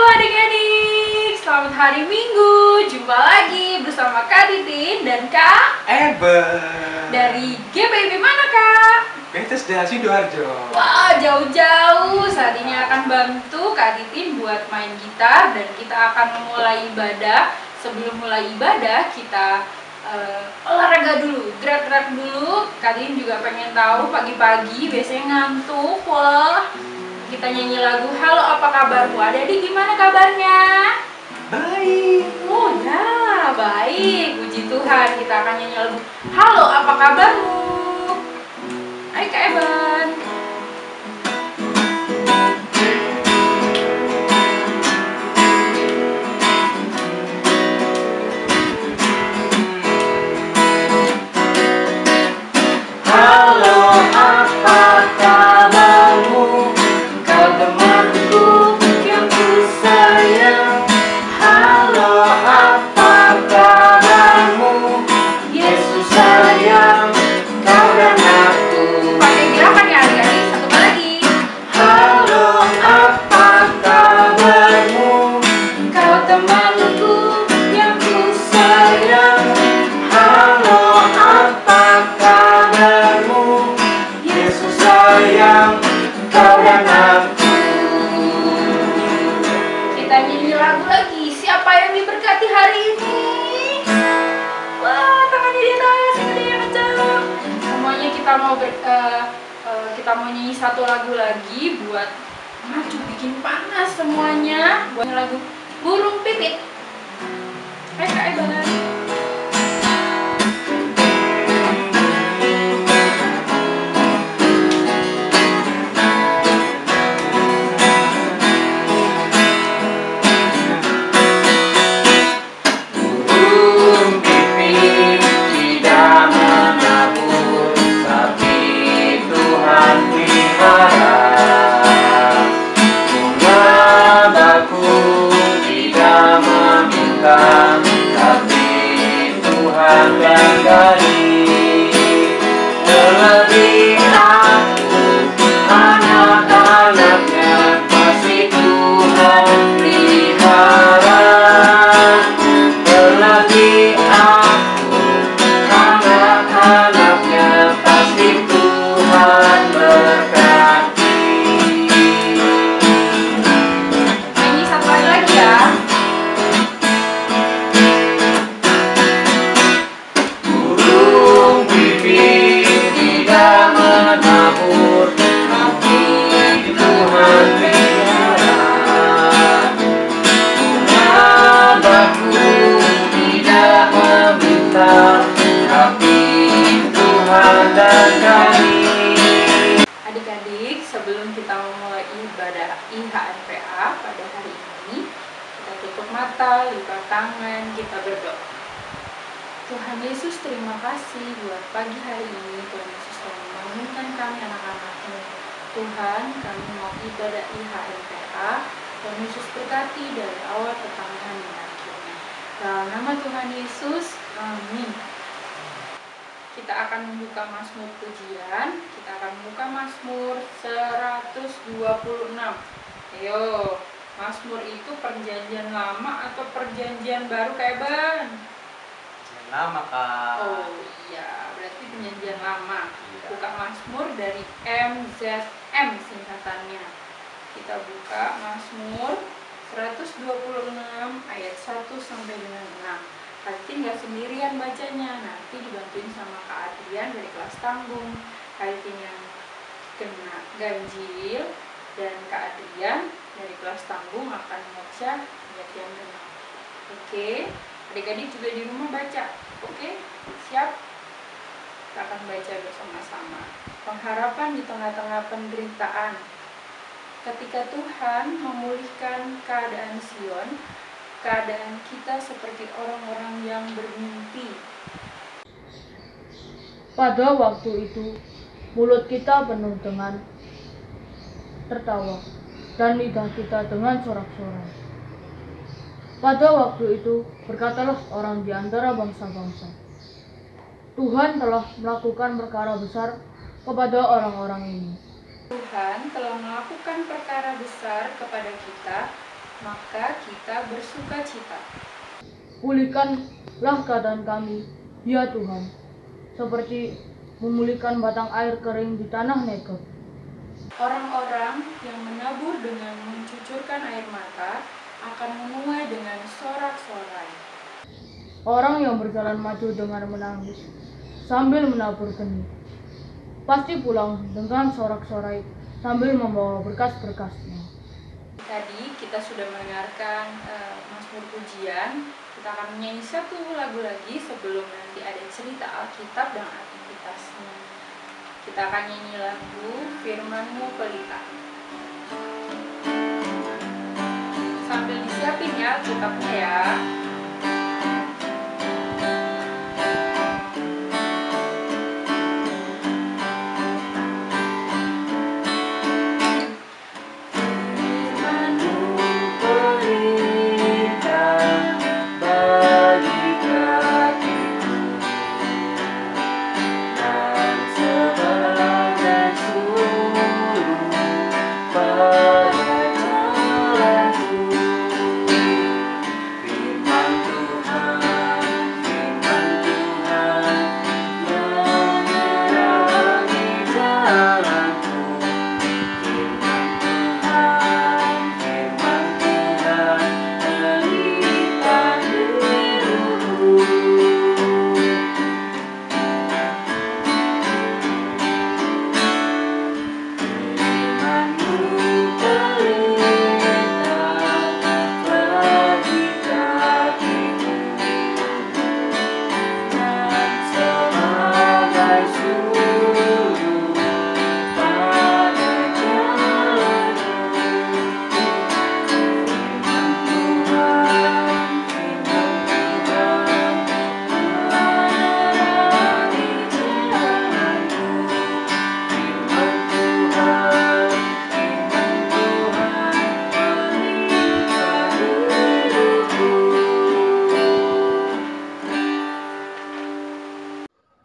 adik-adik, selamat hari Minggu. Jumpa lagi bersama Kak Titin dan Kak Eben dari GPIB mana Kak? Bethesda Sidoarjo. Wah, jauh-jauh. Saat ini akan bantu Kak Titin buat main gitar dan kita akan memulai ibadah. Sebelum mulai ibadah kita olahraga dulu, gerak-gerak dulu. Kak Titin juga pengen tahu pagi-pagi biasanya ngantuk. Wah, kita nyanyi lagu Halo Apa Kabarmu. Adik-adik gimana kabarnya? Baik. Oh ya, baik. Puji Tuhan. Kita akan nyanyi lagu Halo Apa Kabarmu. Ayo Kak Evan. Halo, apa kabarmu? Kau temanku yang ku sayang. Halo, apa kabarmu? Yesus sayang kau dan aku. Pakai gerakan ya adik-adik. Satu kali lagi. Halo, apa kabarmu? Kau temanku yang ku sayang. Halo, apa kabarmu? Yesus sayang kau dan aku. Kita nyanyi lagu lagi. Siapa yang diberkati hari ini? Wah, tangannya di atas, yang gede yang kencang. Semuanya kita mau nyanyi satu lagu lagi buat maju bikin panas semuanya. Buat lagu Burung Pipit. Ayo Kak Evan. Burung pipit tidak menabur, tapi Tuhan pelihara. Bunga baku tidak meminta, tapi Tuhan yang gali. Terlebih aku, anak-anaknya, masih Tuhan pelihara. Terlebih aku, anak-anaknya, pasti Tuhan berkati. Nyanyi satu kali lagi ya. Burung pipit tidak menabur, tapi Tuhan pelihara. Bunga baku tidak meminta, tapi Tuhan dan kami. Adik-adik, sebelum kita memulai ibadah IHNPA pada hari ini, kita tutup mata, lipat tangan, kita berdoa. Tuhan Yesus, terima kasih buat pagi hari ini. Tuhan Yesus telah membangunkan kami anak-anak-Mu. Tuhan, kami mau ibadah IHNPA. Tuhan Yesus berkati dari awal pertengahan dan akhirnya. Dalam nama Tuhan Yesus, amin. Kita akan membuka Mazmur pujian. Kita akan membuka Mazmur 126. Ayo, Mazmur itu perjanjian lama atau perjanjian baru Kak Eban? Nama Kak. Oh iya, berarti perjanjian lama. Iya. Buka Mazmur dari MZM singkatannya. Kita buka Mazmur 126 ayat 1 sampai dengan 6. Nanti nggak sendirian bacanya, nanti dibantuin sama Kak Adrian dari kelas tanggung. Kak Adrian yang kena ganjil dan Kak Adrian dari kelas tanggung akan membaca ayat yang benar. Oke, adik-adik juga di rumah baca. Oke, siap? Kita akan baca bersama-sama. Pengharapan di tengah-tengah penderitaan. Ketika Tuhan memulihkan keadaan Sion, keadaan kita seperti orang-orang yang bermimpi. Pada waktu itu, mulut kita penuh dengan tertawa, dan lidah kita dengan sorak-sorai. Pada waktu itu, berkatalah orang di antara bangsa-bangsa, Tuhan telah melakukan perkara besar kepada orang-orang ini. Tuhan telah melakukan perkara besar kepada kita, maka kita bersukacita. Pulihkanlah keadaan kami, ya Tuhan, seperti memulihkan batang air kering di tanah Negeb. Orang-orang yang menabur dengan mencucurkan air mata akan menuai dengan sorak-sorai. Orang yang berjalan maju dengan menangis sambil menabur benih, pasti pulang dengan sorak-sorai sambil membawa berkas-berkasnya. Tadi kita sudah mendengarkan Mazmur pujian. Kita akan menyanyi satu lagu lagi sebelum nanti ada cerita Alkitab dan aktivitasnya. Kita akan nyanyi lagu Firman-Mu Pelita. Sambil disiapin ya Alkitabnya ya.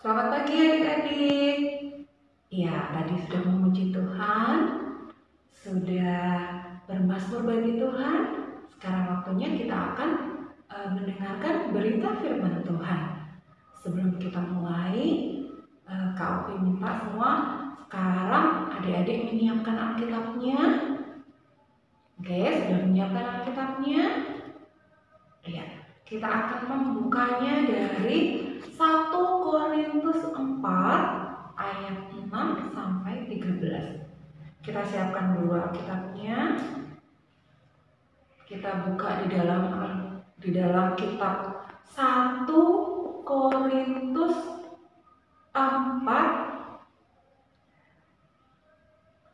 Selamat pagi adik-adik. Ya, tadi sudah memuji Tuhan, sudah bermazmur bagi Tuhan. Sekarang waktunya kita akan mendengarkan berita firman Tuhan. Sebelum kita mulai, Kak Opi minta semua sekarang adik-adik menyiapkan Alkitabnya. Oke, sudah menyiapkan Alkitabnya? Ya, kita akan membukanya dari 1 Korintus 4 ayat 6 sampai 13. Kita siapkan dulu Alkitabnya. Kita buka di dalam kitab 1 Korintus 4.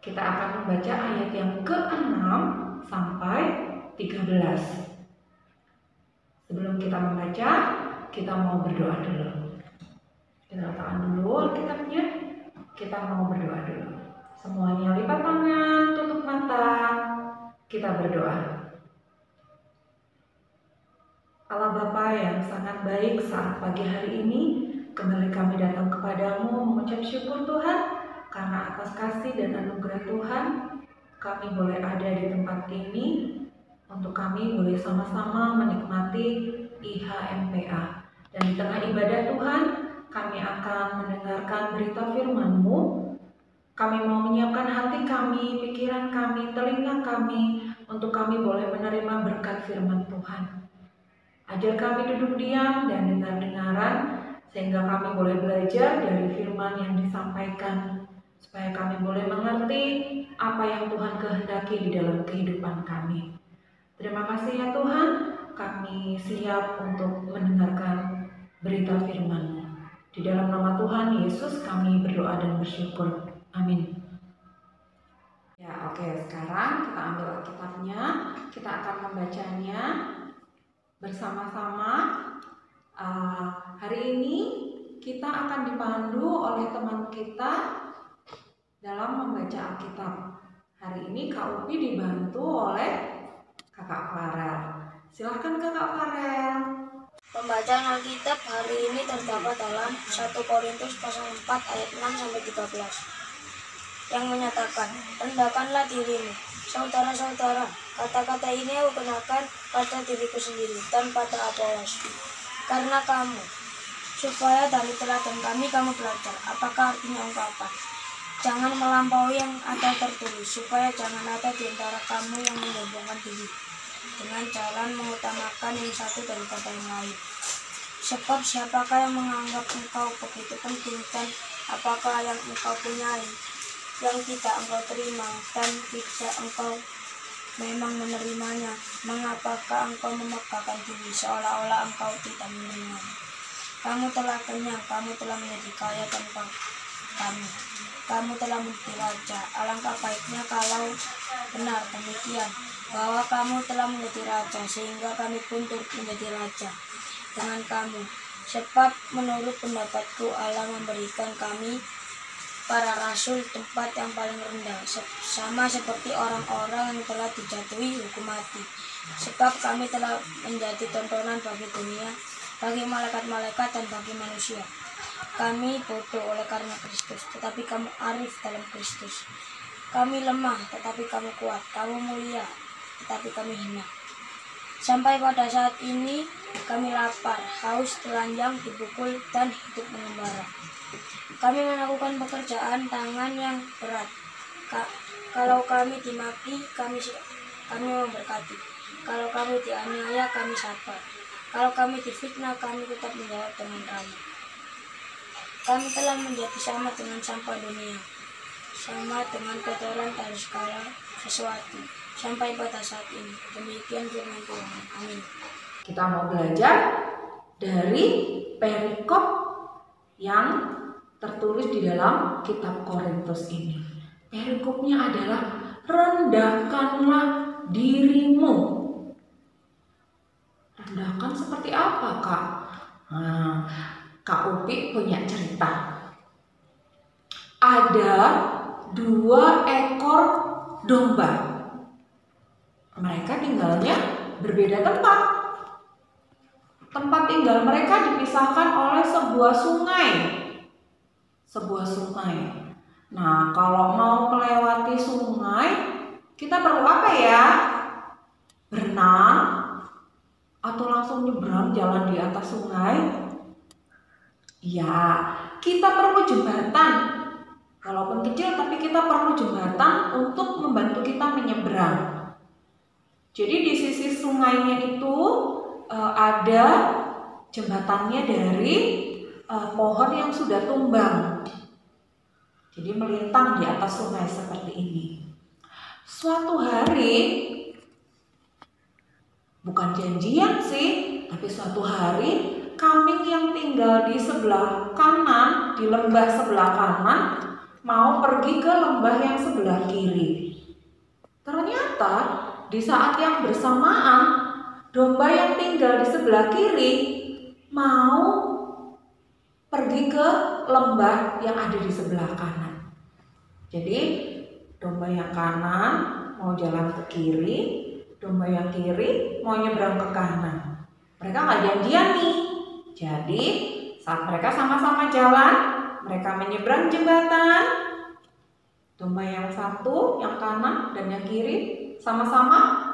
Kita akan membaca ayat yang ke-6 sampai 13. Sebelum kita membaca, kita mau berdoa dulu. Kita letakkan dulu Alkitabnya. Kita mau berdoa dulu. Semuanya lipat tangan, tutup mata. Kita berdoa. Allah Bapa yang sangat baik, saat pagi hari ini kembali kami datang kepadamu mengucap syukur Tuhan karena atas kasih dan anugerah Tuhan kami boleh ada di tempat ini untuk kami boleh sama-sama menikmati IHMPA. Dan di tengah ibadah Tuhan, kami akan mendengarkan berita firman-Mu. Kami mau menyiapkan hati kami, pikiran kami, telinga kami, untuk kami boleh menerima berkat firman Tuhan. Ajar kami duduk diam dan dengar-dengaran, sehingga kami boleh belajar dari firman yang disampaikan, supaya kami boleh mengerti apa yang Tuhan kehendaki di dalam kehidupan kami. Terima kasih ya Tuhan, kami siap untuk mendengarkan berita firman-Mu. Di dalam nama Tuhan Yesus kami berdoa dan bersyukur. Amin. Ya, oke, sekarang kita ambil Alkitabnya, kita akan membacanya bersama-sama. Hari ini kita akan dipandu oleh teman kita dalam membaca Alkitab. Hari ini Kak Upi dibantu oleh Kakak Farel. Silahkan Kakak Farel. Pembacaan Alkitab hari ini terdapat dalam 1 Korintus pasal 4 ayat 6 sampai 13 yang menyatakan, rendahkanlah dirimu Saudara-saudara, kata-kata ini aku kenakan pada diriku sendiri dan pada Apolos. Karena kamu, supaya dari teladan kami kamu belajar apakah artinya ungkapan. Jangan melampaui yang ada tertulis, supaya jangan ada di antara kamu yang menyombongkan diri dengan jalan mengutamakan yang satu daripada yang lain. Sebab siapakah yang menganggap engkau begitu penting dan apakah yang engkau punyai yang tidak engkau terima dan tidak engkau memang menerimanya, mengapakah engkau memegahkan diri seolah-olah engkau tidak menerimanya? Kamu telah kenyang, kamu telah menjadi kaya tanpa kami, kamu telah menjadi raja. Alangkah baiknya kalau benar demikian, bahwa kamu telah menjadi raja, sehingga kami pun turut menjadi raja dengan kamu. Sebab menurut pendapatku Allah memberikan kami para rasul tempat yang paling rendah, sama seperti orang-orang yang telah dijatuhi hukum mati. Sebab kami telah menjadi tontonan bagi dunia, bagi malaikat-malaikat dan bagi manusia. Kami bodoh oleh karena Kristus, tetapi kamu arif dalam Kristus. Kami lemah, tetapi kamu kuat. Kamu mulia, tetapi kami hina. Sampai pada saat ini kami lapar, haus, telanjang, dipukul, dan hidup mengembara. Kami melakukan pekerjaan tangan yang berat. Kalau kami dimaki, kami memberkati. Kalau kami dianiaya, kami sabar. Kalau kami difitnah, kami tetap menjawab dengan ramah. Kami telah menjadi sama dengan sampah dunia, sama dengan kotoran dari segala sesuatu, sampai pada saat ini. Demikian firman Tuhan. Amin. Kita mau belajar dari perikop yang tertulis di dalam kitab Korintus ini. Perikopnya adalah rendahkanlah dirimu. Rendahkan seperti apa, Kak? Kak Upi punya cerita. Ada 2 ekor domba. Mereka tinggalnya berbeda tempat. Tempat tinggal mereka dipisahkan oleh sebuah sungai. Nah, kalau mau melewati sungai, kita perlu apa ya? Berenang atau langsung nyebrang jalan di atas sungai? Ya, kita perlu jembatan. Walaupun kecil, tapi kita perlu jembatan untuk membantu kita menyeberang. Jadi di sisi sungainya itu ada jembatannya dari pohon yang sudah tumbang. Jadi melintang di atas sungai seperti ini. Suatu hari, bukan janjian sih, tapi suatu hari kambing yang tinggal di sebelah kanan, di lembah sebelah kanan, mau pergi ke lembah yang sebelah kiri. Ternyata di saat yang bersamaan, domba yang tinggal di sebelah kiri mau pergi ke lembah yang ada di sebelah kanan. Jadi domba yang kanan mau jalan ke kiri, domba yang kiri mau nyebrang ke kanan. Mereka nggak janjian nih. Jadi saat mereka sama-sama jalan, mereka menyeberang jembatan. Domba yang satu, yang kanan dan yang kiri sama-sama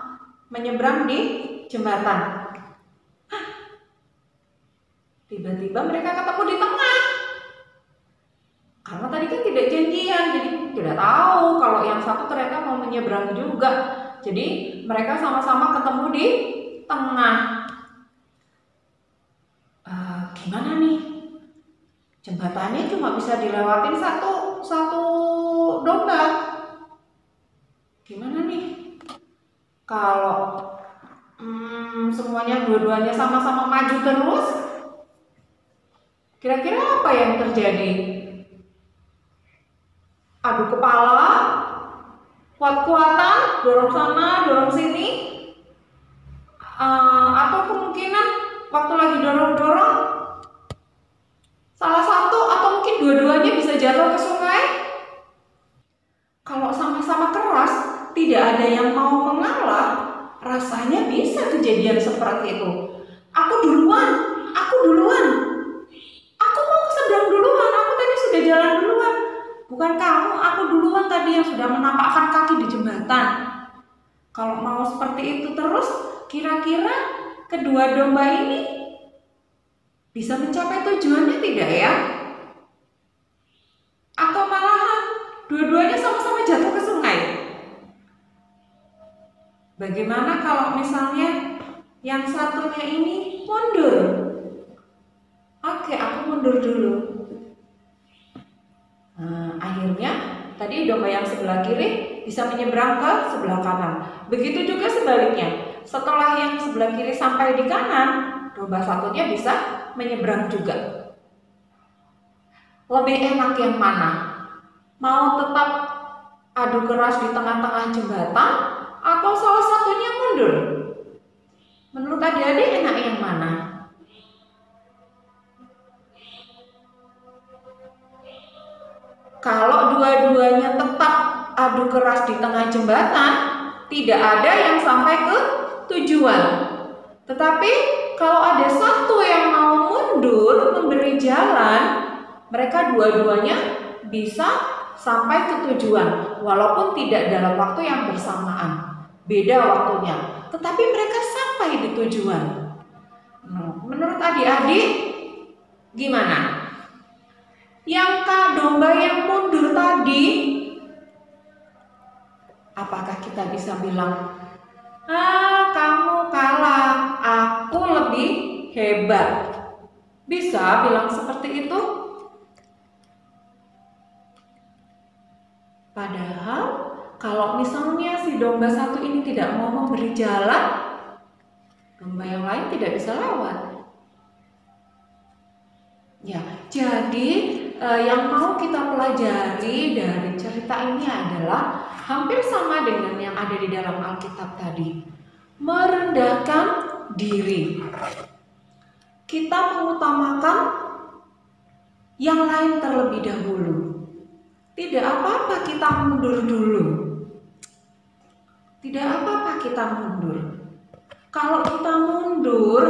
menyeberang di jembatan. Tiba-tiba mereka ketemu di tengah. Karena tadi kan tidak janjian, jadi tidak tahu kalau yang satu ternyata mau menyeberang juga. Jadi mereka sama-sama ketemu di tengah. Gimana nih? Jembatannya cuma bisa dilewatin satu domba. Gimana nih? Kalau semuanya dua-duanya sama-sama maju terus, kira-kira apa yang terjadi? Adu kepala, kuat-kuatan, dorong sana, dorong sini, atau kemungkinan waktu lagi dorong-dorong, salah satu atau mungkin dua-duanya bisa jatuh ke sungai. Kalau sama-sama keras, tidak ada yang mau mengalah, rasanya bisa kejadian seperti itu. Aku duluan, aku mau seberang duluan, aku tadi sudah jalan duluan. Bukan kamu, aku duluan tadi yang sudah menampakkan kaki di jembatan. Kalau mau seperti itu terus, kira-kira kedua domba ini bisa mencapai tujuannya tidak ya? Atau malahan dua-duanya sama-sama jatuh ke sungai? Bagaimana kalau misalnya yang satunya ini mundur? Oke, aku mundur dulu. Nah, akhirnya tadi domba yang sebelah kiri bisa menyeberang ke sebelah kanan. Begitu juga sebaliknya. Setelah yang sebelah kiri sampai di kanan, domba satunya bisa menyeberang juga. Lebih enak yang mana? Mau tetap adu keras di tengah-tengah jembatan atau salah satunya mundur? Menurut adik-adik enak yang mana? Kalau dua-duanya tetap adu keras di tengah jembatan, tidak ada yang sampai ke tujuan. Tetapi kalau ada satu yang mau mundur memberi jalan, mereka dua-duanya bisa sampai ke tujuan, walaupun tidak dalam waktu yang bersamaan, beda waktunya, tetapi mereka sampai di tujuan. Menurut adik-adik gimana? Yang domba yang mundur tadi, apakah kita bisa bilang, kamu kalah, aku lebih hebat? Bisa bilang seperti itu? Padahal kalau misalnya si domba satu ini tidak mau memberi jalan, domba yang lain tidak bisa lewat. Ya, jadi yang mau kita pelajari dari cerita ini adalah hampir sama dengan yang ada di dalam Alkitab tadi. Merendahkan diri. Kita mengutamakan yang lain terlebih dahulu. Tidak apa-apa kita mundur dulu. Tidak apa-apa kita mundur. Kalau kita mundur,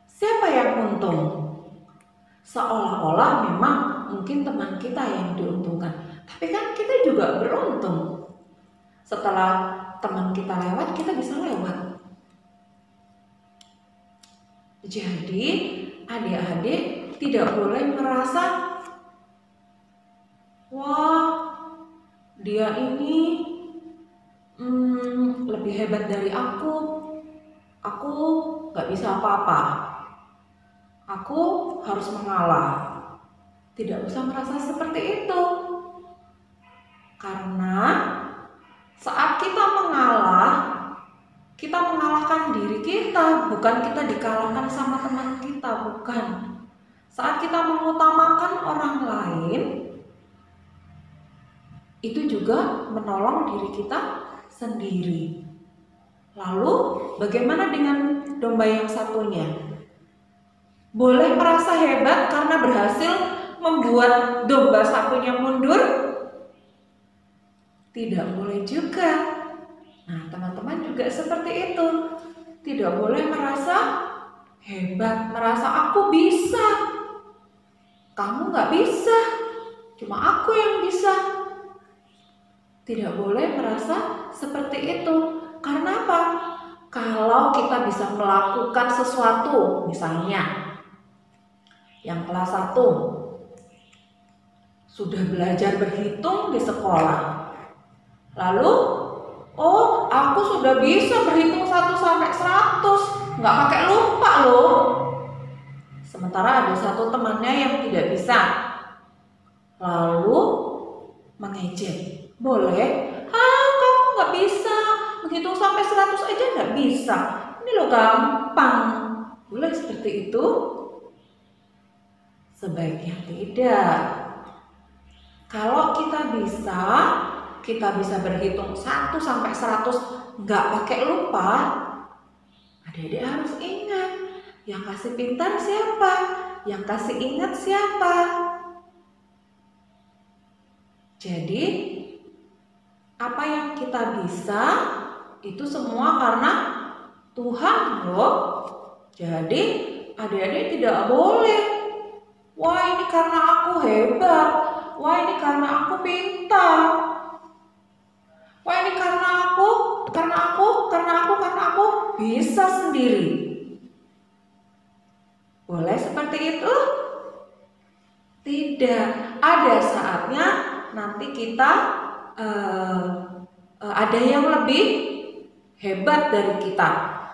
siapa yang untung? Seolah-olah memang mungkin teman kita yang diuntungkan. Tapi kan kita juga beruntung. Setelah teman kita lewat, kita bisa lewat. Jadi adik-adik tidak boleh merasa, wah dia ini lebih hebat dari aku gak bisa apa-apa. Aku harus mengalah. Tidak usah merasa seperti itu. Karena saat kita mengalah, kita mengalahkan diri kita, bukan kita dikalahkan sama teman kita, bukan. Saat kita mengutamakan orang lain, itu juga menolong diri kita sendiri. Lalu bagaimana dengan domba yang satunya? Boleh merasa hebat karena berhasil membuat domba satunya mundur? Tidak boleh juga. Nah, teman-teman juga seperti itu. Tidak boleh merasa hebat, merasa aku bisa. Kamu gak bisa, cuma aku yang bisa. Tidak boleh merasa seperti itu. Karena apa? Kalau kita bisa melakukan sesuatu, misalnya yang kelas 1 sudah belajar berhitung di sekolah. Lalu, oh aku sudah bisa berhitung 1 sampai 100, nggak pakai lupa loh. Sementara ada satu temannya yang tidak bisa. Lalu mengejek. Boleh? Kamu nggak bisa menghitung sampai 100 aja nggak bisa. Ini loh gampang. Boleh seperti itu? Sebaiknya tidak. Kalau kita bisa berhitung 1 sampai 100 nggak pakai lupa. Adik-adik harus ingat, yang kasih pintar siapa? Yang kasih ingat siapa? Jadi apa yang kita bisa itu semua karena Tuhan loh. Jadi adik-adik tidak boleh, wah ini karena aku hebat, wah ini karena aku pintar, wah ini karena aku bisa sendiri. Boleh seperti itu? Tidak. Ada saatnya nanti kita ada yang lebih hebat dari kita.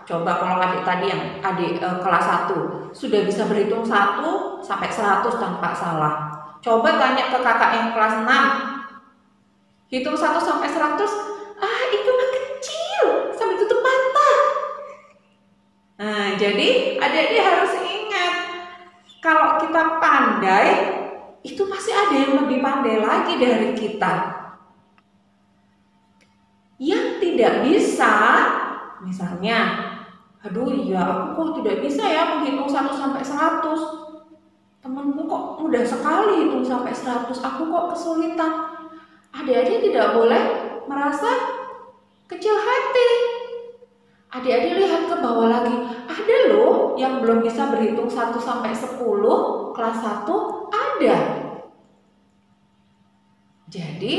Coba kalau adik tadi yang adik kelas 1 sudah bisa berhitung 1 sampai 100 tanpa salah. Coba tanya ke kakak yang kelas 6. Hitung 1 sampai 100, itu mah kecil, sampai tutup mata. Nah, jadi adik-adik harus ingat, kalau kita pandai, itu pasti ada yang lebih pandai lagi dari kita. Yang tidak bisa, misalnya, aduh ya aku kok tidak bisa ya menghitung 1 sampai 100. Temanku kok mudah sekali hitung sampai 100, aku kok kesulitan. Adik-adik tidak boleh merasa kecil hati. Adik-adik lihat ke bawah lagi, ada loh yang belum bisa berhitung 1 sampai 10, kelas 1 ada. Jadi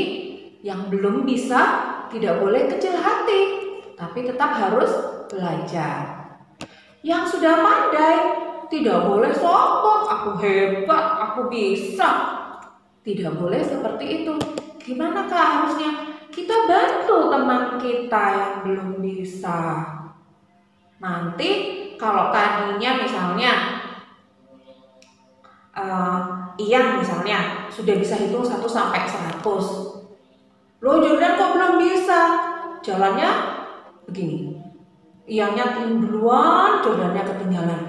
yang belum bisa tidak boleh kecil hati, tapi tetap harus belajar. Yang sudah pandai tidak boleh sombong, aku hebat, aku bisa. Tidak boleh seperti itu. Gimana Kak harusnya? Kita bantu teman kita yang belum bisa. Nanti kalau tadinya misalnya Iyang misalnya sudah bisa hitung 1 sampai 100. Loh Jordan kok belum bisa? Jalannya begini. Iyangnya duluan, Jordannya ketinggalan.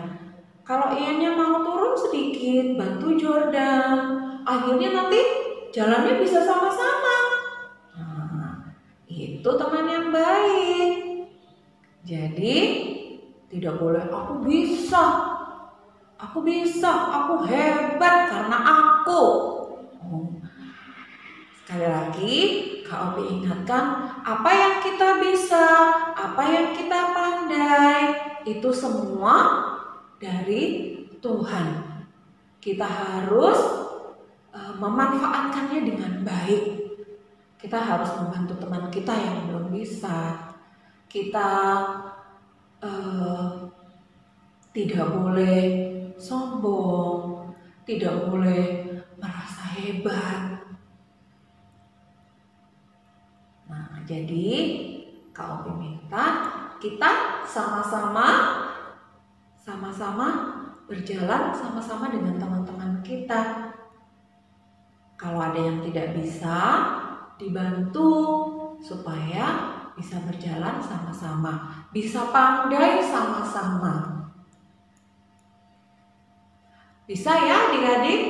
Kalau Iyangnya mau turun sedikit, bantu Jordan. Akhirnya nanti jalannya bisa sama-sama. Nah, itu teman yang baik. Jadi tidak boleh aku bisa, aku hebat karena aku. Sekali lagi, Kak Opi ingatkan, apa yang kita bisa, apa yang kita pandai, itu semua dari Tuhan. Kita harus memanfaatkannya dengan baik. Kita harus membantu teman kita yang belum bisa. Kita tidak boleh sombong, tidak boleh merasa hebat. Nah, jadi Kak Opi minta kita sama-sama berjalan sama-sama dengan teman-teman kita. Kalau ada yang tidak bisa, dibantu supaya bisa berjalan sama-sama, bisa pandai sama-sama. Bisa ya adik-adik?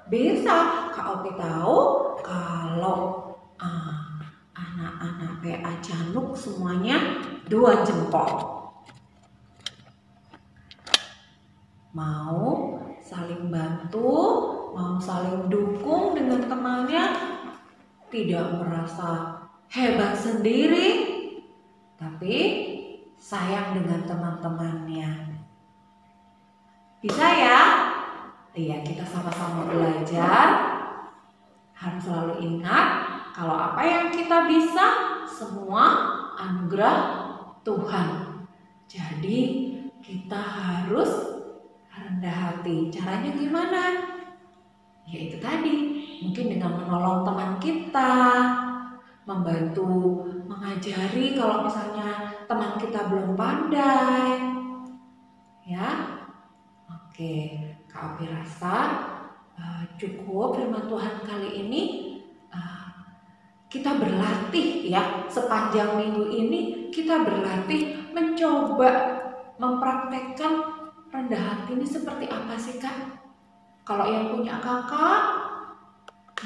Bisa. Kak Opi tahu kalau anak-anak PA Canuk semuanya 2 jempol. Mau saling bantu, mau saling dukung dengan temannya, tidak merasa hebat sendiri, tapi sayang dengan teman-temannya. Bisa ya? Iya, kita sama-sama belajar. Harus selalu ingat, kalau apa yang kita bisa, semua anugerah Tuhan. Jadi kita harus rendah hati. Caranya gimana? Ya itu tadi, mungkin dengan menolong teman kita, membantu mengajari kalau misalnya teman kita belum pandai. Ya, oke. Kak Opi rasa cukup firman Tuhan kali ini. Kita berlatih ya, sepanjang minggu ini kita berlatih mencoba mempraktekkan rendah hati ini seperti apa sih Kak? Kalau yang punya kakak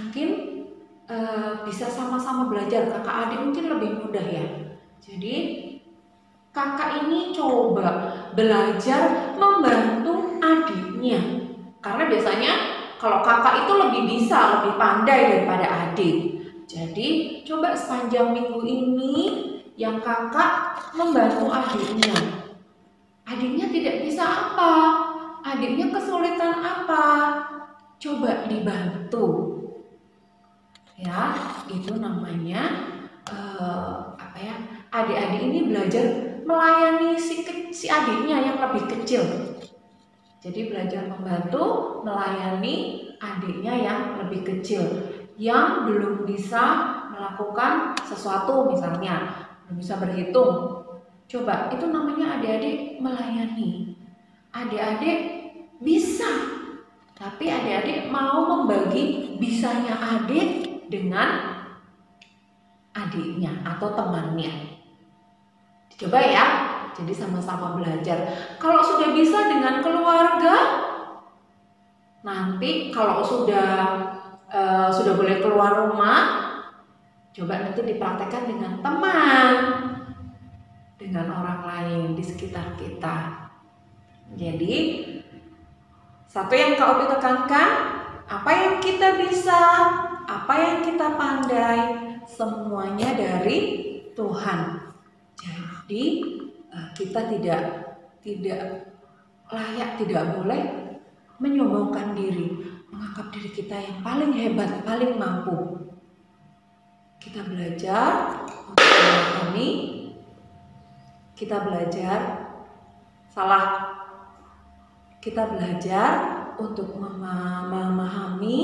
mungkin bisa sama-sama belajar. Kakak adik mungkin lebih mudah ya. Jadi kakak ini coba belajar membantu adiknya. Karena biasanya kalau kakak itu lebih bisa, lebih pandai daripada adik. Jadi coba sepanjang minggu ini yang kakak membantu adiknya. Adiknya tidak bisa apa? Adiknya kesulitan apa? Coba dibantu. Ya, itu namanya adik-adik ini belajar melayani si adiknya yang lebih kecil. Jadi belajar membantu melayani adiknya yang lebih kecil, yang belum bisa melakukan sesuatu, misalnya belum bisa berhitung. Coba, itu namanya adik-adik melayani. Adik-adik bisa, tapi adik-adik mau membagi bisanya adik dengan adiknya atau temannya. Coba ya, jadi sama-sama belajar. Kalau sudah bisa dengan keluarga, nanti kalau sudah boleh keluar rumah, coba nanti dipraktekkan dengan teman, dengan orang lain di sekitar kita. Jadi satu yang Kak Opi tekankan, apa yang kita bisa, apa yang kita pandai, semuanya dari Tuhan. Jadi kita tidak layak, tidak boleh menyombongkan diri, menganggap diri kita yang paling hebat, paling mampu. Kita belajar untuk memahami, kita belajar untuk memahami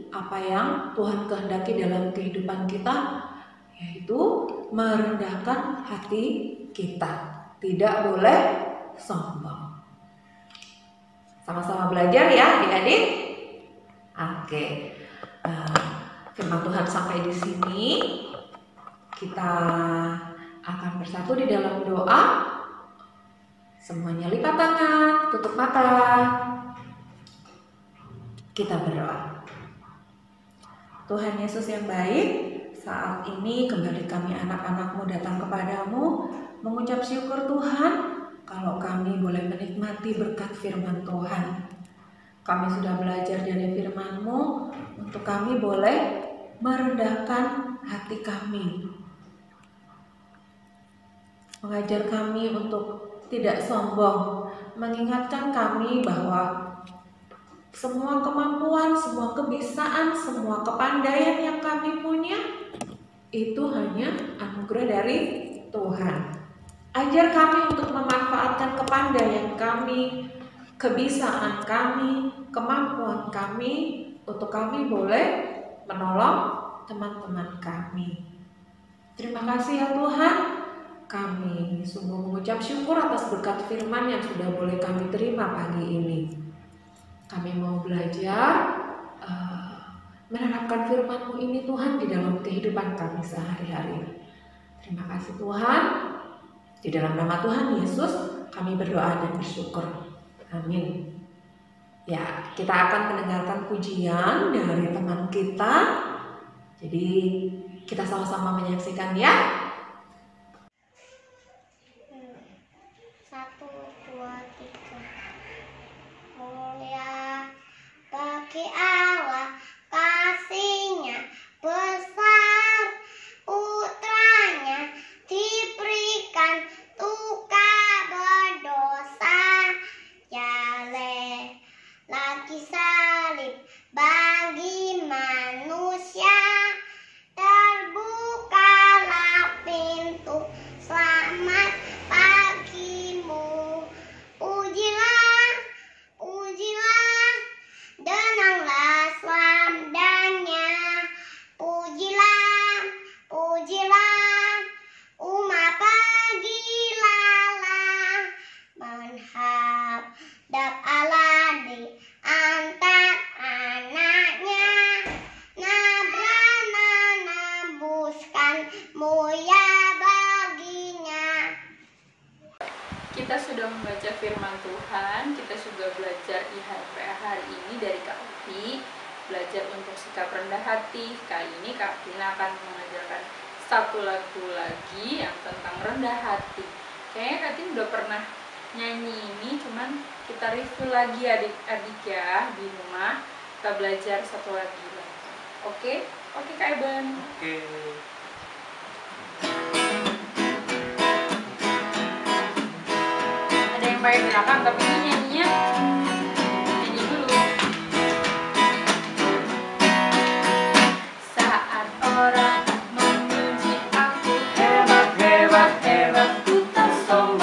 apa yang Tuhan kehendaki dalam kehidupan kita, yaitu merendahkan hati kita. Tidak boleh sombong. Sama-sama belajar ya adik-adik. Oke. Firman Tuhan sampai di sini. Kita akan bersatu di dalam doa. Semuanya lipat tangan, tutup mata. Kita berdoa. Tuhan Yesus yang baik, saat ini kembali kami anak-anak-Mu datang kepadamu, mengucap syukur Tuhan kalau kami boleh menikmati berkat firman Tuhan. Kami sudah belajar dari firman-Mu untuk kami boleh merendahkan hati kami. Mengajar kami untuk tidak sombong, mengingatkan kami bahwa semua kemampuan, semua kebisaan, semua kepandaian yang kami punya itu hanya anugerah dari Tuhan. Ajar kami untuk memanfaatkan kepandaian kami, kebisaan kami, kemampuan kami untuk kami boleh menolong teman-teman kami. Terima kasih ya Tuhan. Kami sungguh mengucap syukur atas berkat firman yang sudah boleh kami terima pagi ini. Kami mau belajar menerapkan firman-Mu ini Tuhan di dalam kehidupan kami sehari-hari. Terima kasih Tuhan. Di dalam nama Tuhan Yesus kami berdoa dan bersyukur. Amin. Ya, kita akan mendengarkan pujian dari teman kita. Jadi kita sama-sama menyaksikan ya. 1, 2, 3. Mulia bagi Allah, kasih-Nya besar, putranya diberikan tukar berdosa, jale lagi salib bagi manusia, terbukalah pintu selamat bagimu. Pujilah, pujilah, denanglah selamanya. Pujilah, pujilah, umat pergilalah menghadap Allah di antar anaknya. Nabrana nembuskan mulia baginya. Kita sudah membaca firman Tuhan, kita sudah belajar IHPA hari ini dari Kak Opi, belajar untuk sikap rendah hati. Kali ini Kak Tina akan mengajarkan satu lagu lagi yang tentang rendah hati. Kayaknya Kak Tina udah pernah nyanyi ini, cuman kita review lagi adik-adik ya di rumah. Kita belajar satu lagi. Oke? Oke Kak Eben. Oke. Ada yang pakai di belakang, tapi ini nyanyi dulu. Saat orang memuji aku, Hebat, hebat, hebat, ku tak sombong.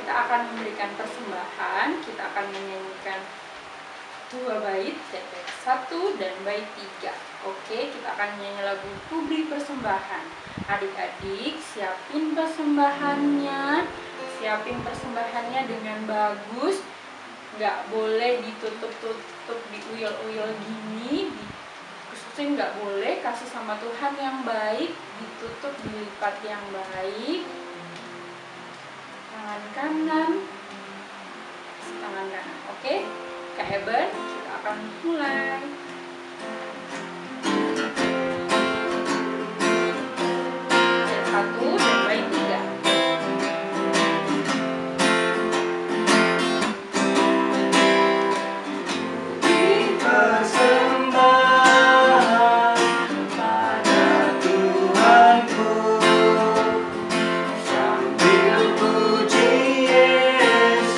kita akan memberikan persembahan. Kita akan menyanyikan 2 bait, bait 1 dan bait 3. Oke, kita akan menyanyi lagu Ku Beri Persembahan. Adik-adik siapin persembahannya dengan bagus. Nggak boleh ditutup-tutup, diuyel-uyel gini, khususnya nggak boleh. Kasih sama Tuhan yang baik, ditutup, dilipat yang baik. Tangan kanan, tangan kanan. Oke, Kak Eben, kita akan mulai. Bait 1 dan bait 3. Persembahan pada Tuhanku sambil puji Yesus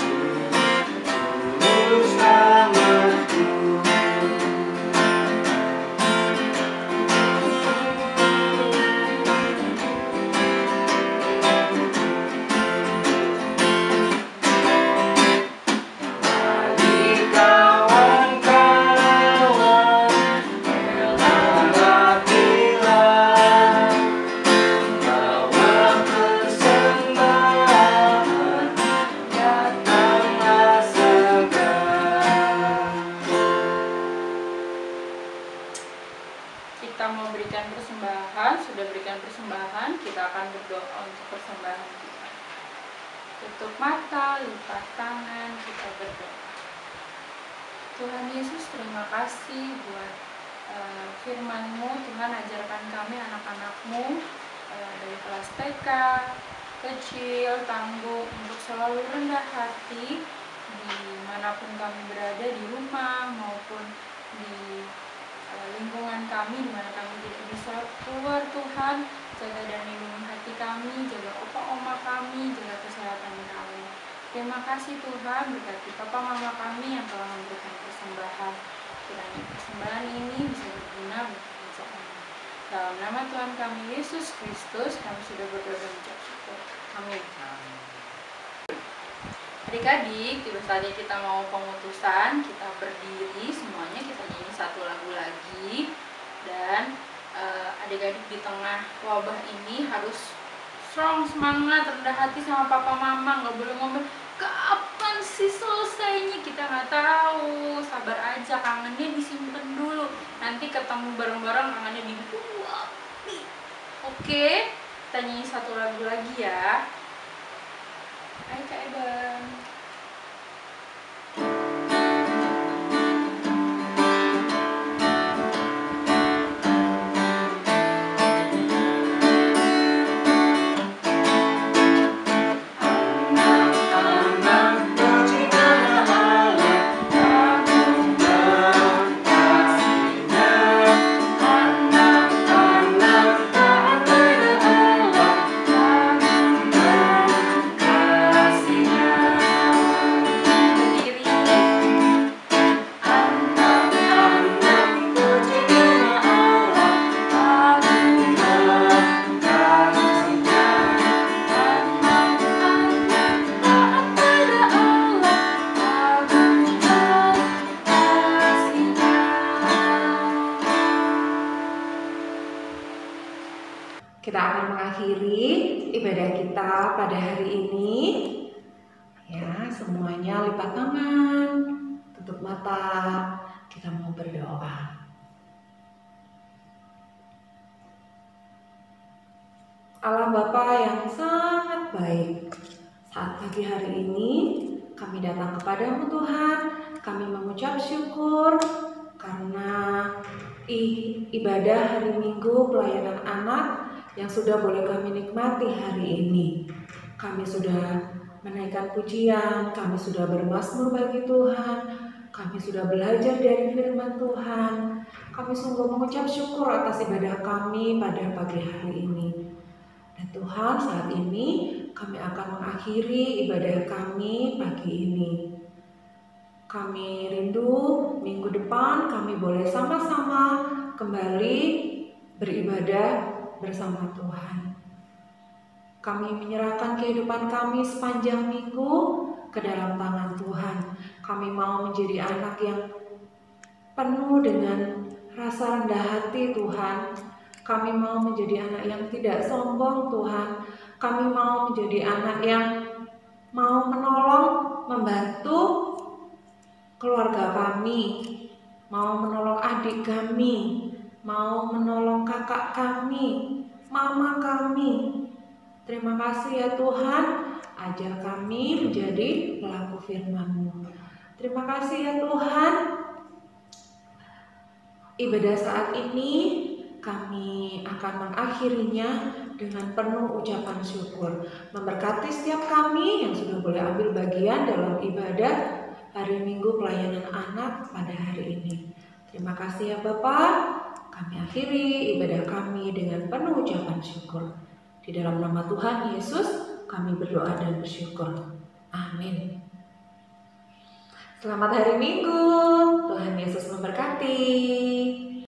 tulus namaku. Mari kawan-kawan berhati-hatilah, bawa persembahan, datanglah segera. Kita mau berikan persembahan, sudah berikan persembahan, kita akan berdoa untuk persembahan kita. Tutup mata, lipat tangan, kita berdoa. Tuhan Yesus, terima kasih buat firman-Mu. Tuhan, ajarkan kami anak-anak-Mu dari kelas TK, kecil, tangguh, untuk selalu rendah hati dimanapun kami berada, di rumah maupun di lingkungan kami, di mana kami tidak bisa keluar. Tuhan, jaga dan lindungi hati kami, jaga opa oma kami, jaga kesehatan kami. Terima kasih Tuhan, berkati papa mama kami yang telah memberikan persembahan. Kiranya persembahan ini bisa berguna bagi gereja kami. Dalam nama Tuhan kami Yesus Kristus, kami sudah berdoa dan mengucap syukur. Amin. Adik-adik, tiba saatnya kita mau pemutusan. Kita berdiri semuanya, kita nyanyi 1 lagu lagi. Dan adik-adik di tengah wabah ini harus strong, semangat, rendah hati sama papa mama. Nggak boleh ngomong, kapan sih selesainya? Kita nggak tahu. Sabar aja, kangennya disimpan dulu. Nanti ketemu bareng-bareng, kangennya dibuang. Oke, kita nyanyi 1 lagu lagi ya. Ayo Kak Eben. Kita akan mengakhiri ibadah kita pada hari ini. Ya, semuanya lipat tangan, tutup mata, kita mau berdoa. Allah Bapa yang sangat baik, saat pagi hari ini kami datang kepadamu Tuhan, kami mengucap syukur karena ibadah hari Minggu pelayanan anak yang sudah boleh kami nikmati hari ini. Kami sudah menaikkan pujian, kami sudah bermazmur bagi Tuhan, kami sudah belajar dari firman Tuhan. Kami sungguh mengucap syukur atas ibadah kami pada pagi hari ini. Dan Tuhan, saat ini kami akan mengakhiri ibadah kami pagi ini. Kami rindu minggu depan kami boleh sama-sama kembali beribadah bersama Tuhan. Kami menyerahkan kehidupan kami sepanjang minggu ke dalam tangan Tuhan. Kami mau menjadi anak yang penuh dengan rasa rendah hati Tuhan. Kami mau menjadi anak yang tidak sombong Tuhan. Kami mau menjadi anak yang mau menolong, membantu keluarga kami, mau menolong adik kami, mau menolong kakak kami, mama kami. Terima kasih ya Tuhan, ajar kami menjadi pelaku firman-Mu. Terima kasih ya Tuhan. Ibadah saat ini kami akan mengakhirinya dengan penuh ucapan syukur. Memberkati setiap kami yang sudah boleh ambil bagian dalam ibadah hari Minggu pelayanan anak pada hari ini. Terima kasih ya Bapak. Kami akhiri ibadah kami dengan penuh ucapan syukur. Di dalam nama Tuhan Yesus kami berdoa dan bersyukur. Amin. Selamat hari Minggu. Tuhan Yesus memberkati.